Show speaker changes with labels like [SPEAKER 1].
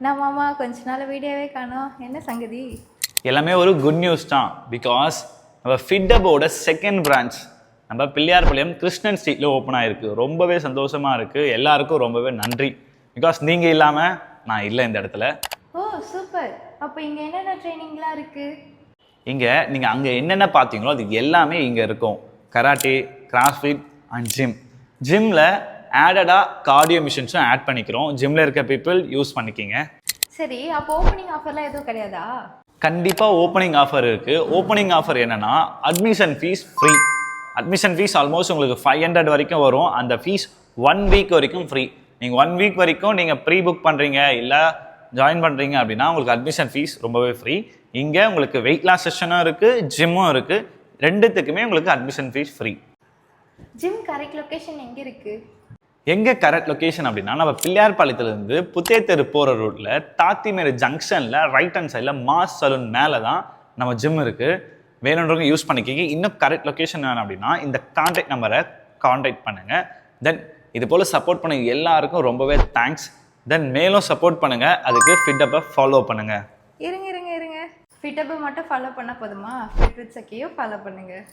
[SPEAKER 1] நான் மாமா கொஞ்ச நாள் வீடியோவே காணோம், என்ன சங்கதி?
[SPEAKER 2] எல்லாமே ஒரு குட் நியூஸ் தான். பிகாஸ் நம்ம ஃபிட்டபோட செகண்ட் பிரான்ச் நம்ம பிள்ளையார்பாளையம் கிருஷ்ணன் ஸ்ட்ரீட்டில் ஓப்பன் ஆகிருக்கு. ரொம்பவே சந்தோஷமாக இருக்குது. எல்லாருக்கும் ரொம்பவே நன்றி. பிகாஸ் நீங்கள் இல்லாமல் நான் இல்லை இந்த இடத்துல.
[SPEAKER 1] ஓ சூப்பர். அப்போ இங்கே என்னென்ன ட்ரைனிங்லாம் இருக்குது?
[SPEAKER 2] இங்கே நீங்கள் அங்கே என்னென்ன பார்த்தீங்களோ அது எல்லாமே இங்கே இருக்கும். Karate, crossfit and gym. ஜிம்மில் ஆடடாக கார்டியோ மிஷின்ஸும் ஆட் பண்ணிக்கிறோம். ஜிம்மில் இருக்க பீப்புள் யூஸ் பண்ணிக்கிங்க.
[SPEAKER 1] சரி, அப்போ ஓப்பனிங் ஆஃபர்லாம் எதுவும் கிடையாதா?
[SPEAKER 2] கண்டிப்பாக ஓப்பனிங் ஆஃபர் இருக்குது. ஓப்பனிங் ஆஃபர் என்னென்னா admission fees free. Admission fees almost உங்களுக்கு 500 வரைக்கும் வரும். அந்த ஃபீஸ் 1 வீக் வரைக்கும் ஃப்ரீ. நீங்கள் 1 வீக் வரைக்கும் நீங்கள் ப்ரீ புக் பண்ணுறீங்க இல்லை ஜாயின் பண்ணுறீங்க அப்படின்னா உங்களுக்கு அட்மிஷன் ஃபீஸ் ரொம்பவே ஃப்ரீ. இங்கே உங்களுக்கு வெயிட் லாஸ் செஷனும் இருக்குது, ஜிம்மும் இருக்குது. ரெண்டுத்துக்குமே உங்களுக்கு admission fees free.
[SPEAKER 1] Gym correct location எங்கே இருக்குது?
[SPEAKER 2] எங்கே கரெக்ட் லொக்கேஷன் அப்படின்னா நம்ம பிள்ளையார்பாளையத்துலேருந்து புத்தேத்தெரு போகிற ரோட்டில் தாத்திமேடு ஜங்ஷனில் ரைட் ஹேண்ட் சைடில் மாஸ் சலூன் மேலே தான் நம்ம ஜிம் இருக்குது. வேணுன்றவங்க யூஸ் பண்ணிக்கிங்க. இன்னும் கரெக்ட் லொக்கேஷன் வேணும் அப்படின்னா இந்த கான்டாக்ட் நம்பரை கான்டாக்ட் பண்ணுங்கள். தென் இது போல் சப்போர்ட் பண்ண எல்லாருக்கும் ரொம்பவே தேங்க்ஸ். தென் மேலும் சப்போர்ட் பண்ணுங்கள். அதுக்கு ஃபிட்டப்பை ஃபாலோ பண்ணுங்கள்.
[SPEAKER 1] இருங்க, ஃபிட்டப்பை மட்டும் ஃபாலோ பண்ணால் போதுமா? ஃபிட் வித் சக்கியும் ஃபாலோ பண்ணுங்கள்.